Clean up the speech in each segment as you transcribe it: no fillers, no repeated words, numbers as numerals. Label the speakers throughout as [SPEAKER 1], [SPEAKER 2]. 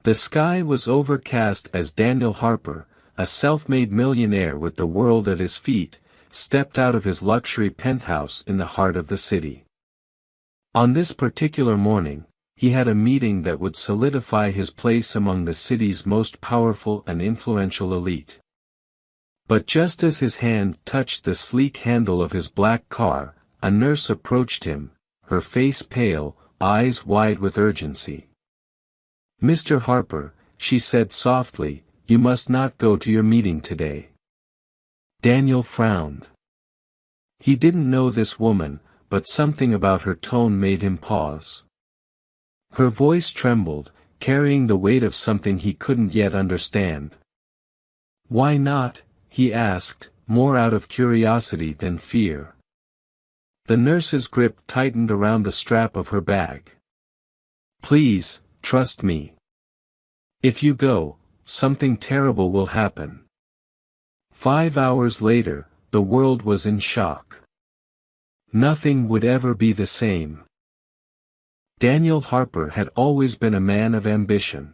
[SPEAKER 1] The sky was overcast as Daniel Harper, a self-made millionaire with the world at his feet, stepped out of his luxury penthouse in the heart of the city. On this particular morning, he had a meeting that would solidify his place among the city's most powerful and influential elite. But just as his hand touched the sleek handle of his black car, a nurse approached him, her face pale, eyes wide with urgency. "Mr. Harper," she said softly, "you must not go to your meeting today." Daniel frowned. He didn't know this woman, but something about her tone made him pause. Her voice trembled, carrying the weight of something he couldn't yet understand. "Why not?" he asked, more out of curiosity than fear. The nurse's grip tightened around the strap of her bag. "Please, trust me. If you go, something terrible will happen." 5 hours later, the world was in shock. Nothing would ever be the same. Daniel Harper had always been a man of ambition.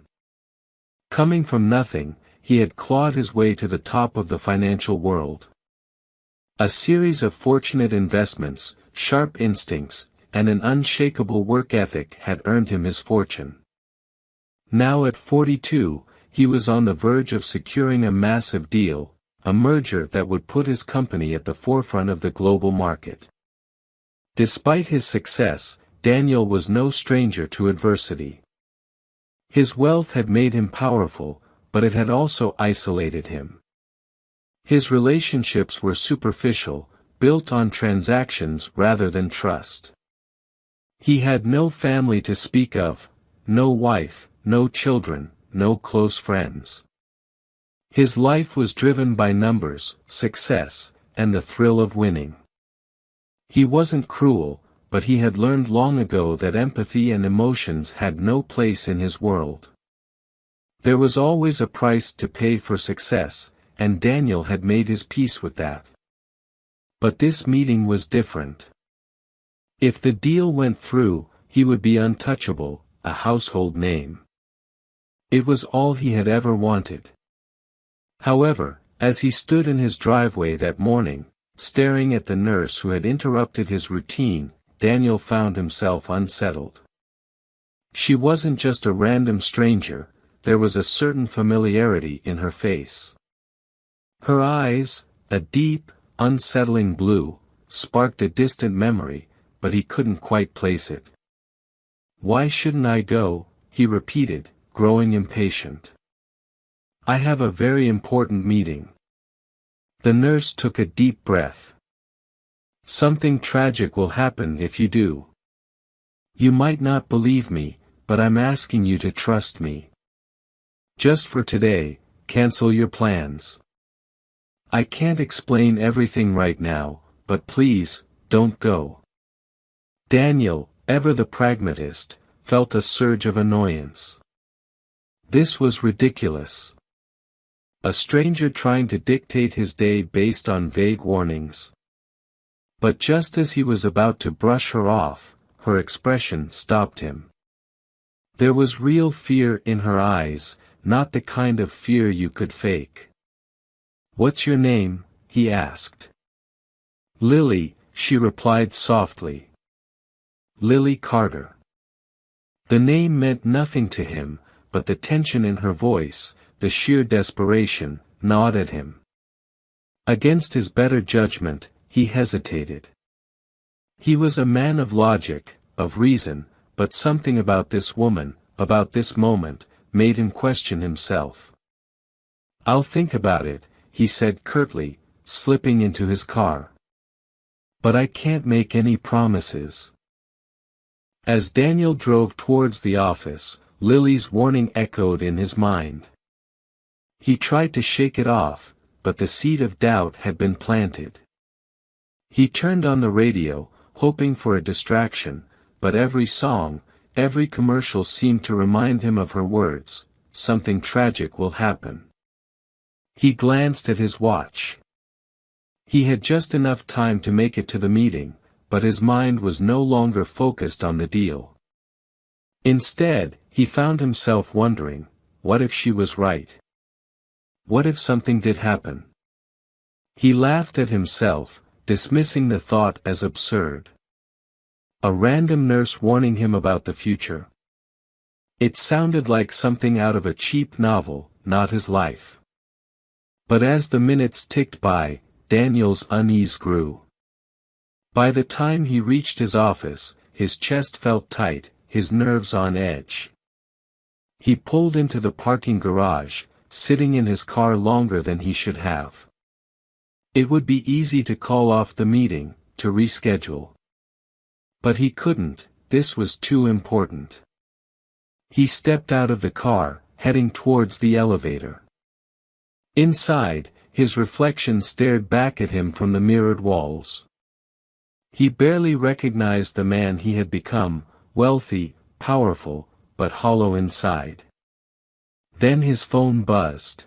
[SPEAKER 1] Coming from nothing, he had clawed his way to the top of the financial world. A series of fortunate investments, sharp instincts, and an unshakable work ethic had earned him his fortune. Now at 42, he was on the verge of securing a massive deal, a merger that would put his company at the forefront of the global market. Despite his success, Daniel was no stranger to adversity. His wealth had made him powerful, but it had also isolated him. His relationships were superficial, built on transactions rather than trust. He had no family to speak of, no wife, no children, no close friends. His life was driven by numbers, success, and the thrill of winning. He wasn't cruel, but he had learned long ago that empathy and emotions had no place in his world. There was always a price to pay for success, and Daniel had made his peace with that. But this meeting was different. If the deal went through, he would be untouchable, a household name. It was all he had ever wanted. However, as he stood in his driveway that morning, staring at the nurse who had interrupted his routine, Daniel found himself unsettled. She wasn't just a random stranger, there was a certain familiarity in her face. Her eyes, a deep, unsettling blue, sparked a distant memory, but he couldn't quite place it. "Why shouldn't I go?" he repeated, growing impatient. "I have a very important meeting." The nurse took a deep breath. "Something tragic will happen if you do. You might not believe me, but I'm asking you to trust me. Just for today, cancel your plans. I can't explain everything right now, but please, don't go." Daniel, ever the pragmatist, felt a surge of annoyance. This was ridiculous. A stranger trying to dictate his day based on vague warnings. But just as he was about to brush her off, her expression stopped him. There was real fear in her eyes, not the kind of fear you could fake. "What's your name?" he asked. "Lily," she replied softly. "Lily Carter." The name meant nothing to him, but the tension in her voice, the sheer desperation, gnawed at him. Against his better judgment, he hesitated. He was a man of logic, of reason, but something about this woman, about this moment, made him question himself. "I'll think about it," he said curtly, slipping into his car. "But I can't make any promises." As Daniel drove towards the office, Lily's warning echoed in his mind. He tried to shake it off, but the seed of doubt had been planted. He turned on the radio, hoping for a distraction, but every song, every commercial seemed to remind him of her words, "Something tragic will happen." He glanced at his watch. He had just enough time to make it to the meeting, but his mind was no longer focused on the deal. Instead, he found himself wondering, what if she was right? What if something did happen? He laughed at himself, dismissing the thought as absurd. A random nurse warning him about the future. It sounded like something out of a cheap novel, not his life. But as the minutes ticked by, Daniel's unease grew. By the time he reached his office, his chest felt tight, his nerves on edge. He pulled into the parking garage, sitting in his car longer than he should have. It would be easy to call off the meeting, to reschedule. But he couldn't, this was too important. He stepped out of the car, heading towards the elevator. Inside, his reflection stared back at him from the mirrored walls. He barely recognized the man he had become, wealthy, powerful, but hollow inside. Then his phone buzzed.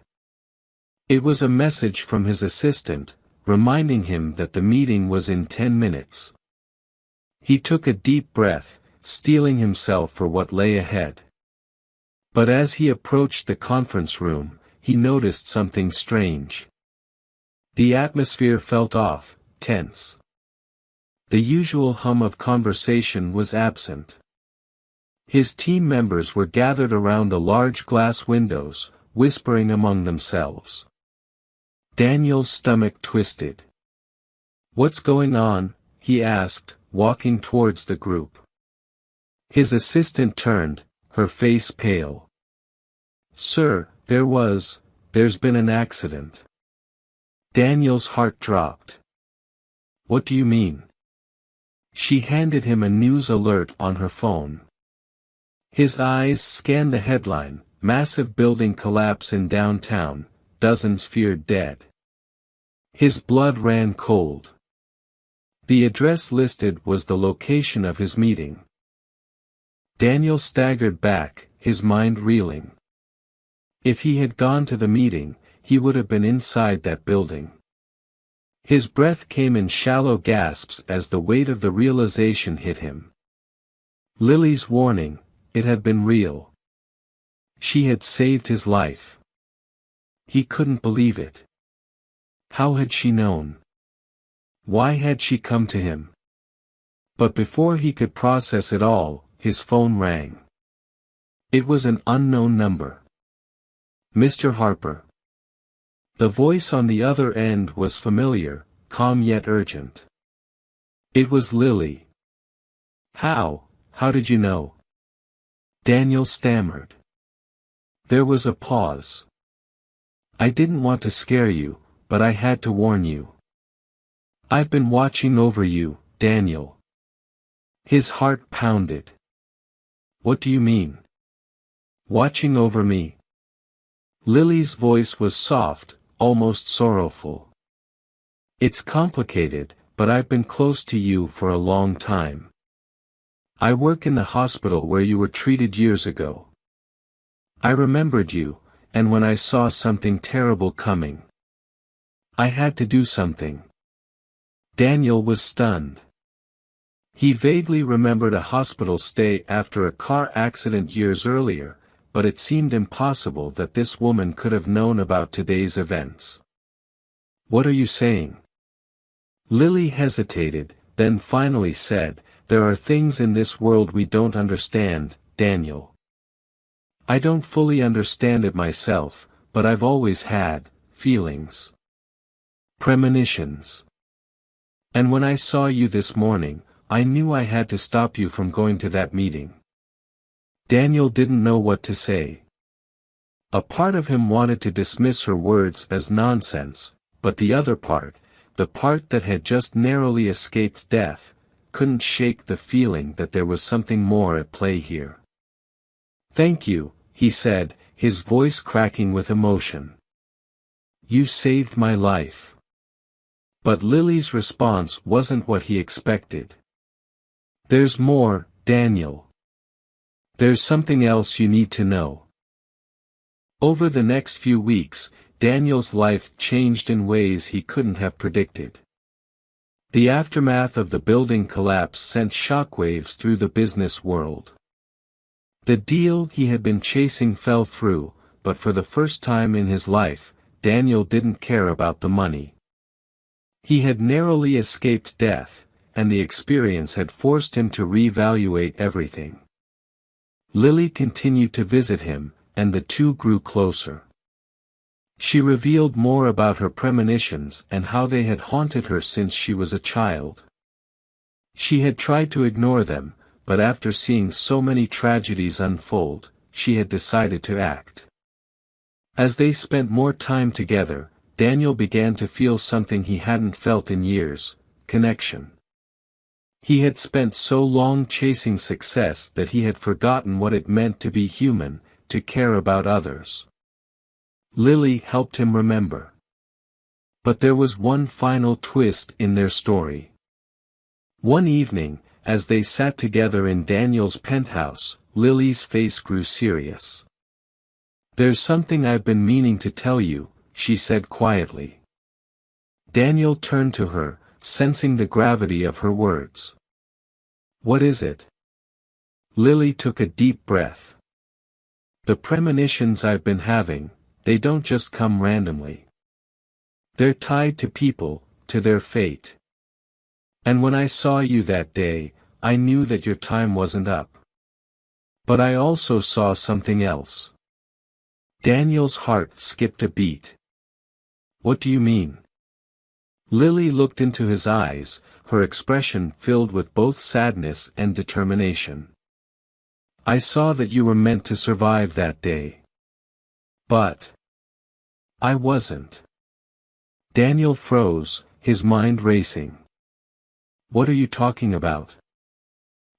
[SPEAKER 1] It was a message from his assistant, reminding him that the meeting was in 10 minutes. He took a deep breath, steeling himself for what lay ahead. But as he approached the conference room, he noticed something strange. The atmosphere felt off, tense. The usual hum of conversation was absent. His team members were gathered around the large glass windows, whispering among themselves. Daniel's stomach twisted. "What's going on?" he asked, walking towards the group. His assistant turned, her face pale. "Sir, there's been an accident." Daniel's heart dropped. "What do you mean?" She handed him a news alert on her phone. His eyes scanned the headline, "Massive building collapse in downtown, dozens feared dead." His blood ran cold. The address listed was the location of his meeting. Daniel staggered back, his mind reeling. If he had gone to the meeting, he would have been inside that building. His breath came in shallow gasps as the weight of the realization hit him. Lily's warning, it had been real. She had saved his life. He couldn't believe it. How had she known? Why had she come to him? But before he could process it all, his phone rang. It was an unknown number. "Mr. Harper." The voice on the other end was familiar, calm yet urgent. It was Lily. How did you know?" Daniel stammered. There was a pause. "I didn't want to scare you, but I had to warn you. I've been watching over you, Daniel." His heart pounded. "What do you mean? Watching over me?" Lily's voice was soft, almost sorrowful. "It's complicated, but I've been close to you for a long time. I work in the hospital where you were treated years ago. I remembered you, and when I saw something terrible coming, I had to do something." Daniel was stunned. He vaguely remembered a hospital stay after a car accident years earlier, but it seemed impossible that this woman could have known about today's events. "What are you saying?" Lily hesitated, then finally said, "There are things in this world we don't understand, Daniel. I don't fully understand it myself, but I've always had feelings. Premonitions. And when I saw you this morning, I knew I had to stop you from going to that meeting." Daniel didn't know what to say. A part of him wanted to dismiss her words as nonsense, but the other part, the part that had just narrowly escaped death, couldn't shake the feeling that there was something more at play here. "Thank you," he said, his voice cracking with emotion. "You saved my life." But Lily's response wasn't what he expected. "There's more, Daniel. There's something else you need to know." Over the next few weeks, Daniel's life changed in ways he couldn't have predicted. The aftermath of the building collapse sent shockwaves through the business world. The deal he had been chasing fell through, but for the first time in his life, Daniel didn't care about the money. He had narrowly escaped death, and the experience had forced him to reevaluate everything. Lily continued to visit him, and the two grew closer. She revealed more about her premonitions and how they had haunted her since she was a child. She had tried to ignore them, but after seeing so many tragedies unfold, she had decided to act. As they spent more time together, Daniel began to feel something he hadn't felt in years: connection. He had spent so long chasing success that he had forgotten what it meant to be human, to care about others. Lily helped him remember. But there was one final twist in their story. One evening, as they sat together in Daniel's penthouse, Lily's face grew serious. "There's something I've been meaning to tell you," she said quietly. Daniel turned to her, sensing the gravity of her words. "What is it?" Lily took a deep breath. "The premonitions I've been having, they don't just come randomly. They're tied to people, to their fate. And when I saw you that day, I knew that your time wasn't up. But I also saw something else." Daniel's heart skipped a beat. "What do you mean?" Lily looked into his eyes, her expression filled with both sadness and determination. "I saw that you were meant to survive that day. But I wasn't." Daniel froze, his mind racing. "What are you talking about?"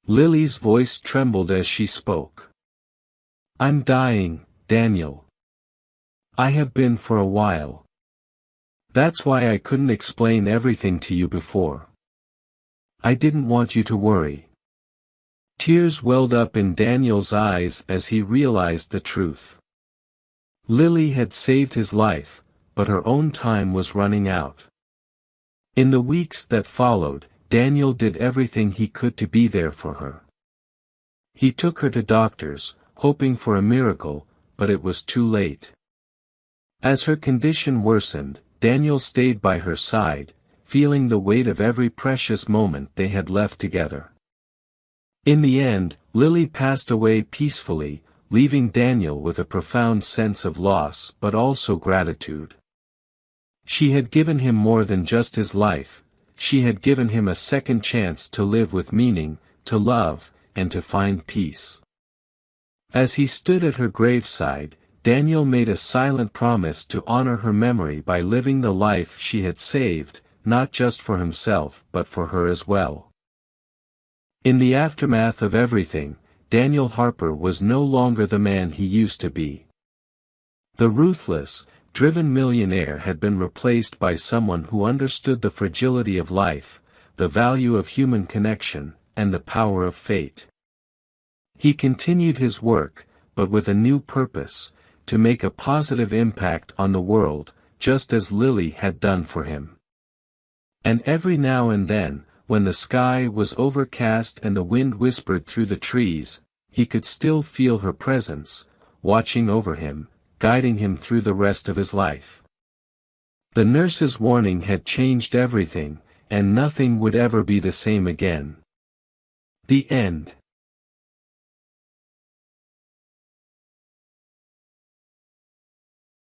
[SPEAKER 1] Lily's voice trembled as she spoke. "I'm dying, Daniel. I have been for a while. That's why I couldn't explain everything to you before. I didn't want you to worry." Tears welled up in Daniel's eyes as he realized the truth. Lily had saved his life, but her own time was running out. In the weeks that followed, Daniel did everything he could to be there for her. He took her to doctors, hoping for a miracle, but it was too late. As her condition worsened, Daniel stayed by her side, feeling the weight of every precious moment they had left together. In the end, Lily passed away peacefully, leaving Daniel with a profound sense of loss but also gratitude. She had given him more than just his life. She had given him a second chance to live with meaning, to love, and to find peace. As he stood at her graveside, Daniel made a silent promise to honor her memory by living the life she had saved, not just for himself but for her as well. In the aftermath of everything, Daniel Harper was no longer the man he used to be. The ruthless, driven millionaire had been replaced by someone who understood the fragility of life, the value of human connection, and the power of fate. He continued his work, but with a new purpose: to make a positive impact on the world, just as Lily had done for him. And every now and then, when the sky was overcast and the wind whispered through the trees, he could still feel her presence, watching over him, guiding him through the rest of his life. The nurse's warning had changed everything, and nothing would ever be the same again. The end.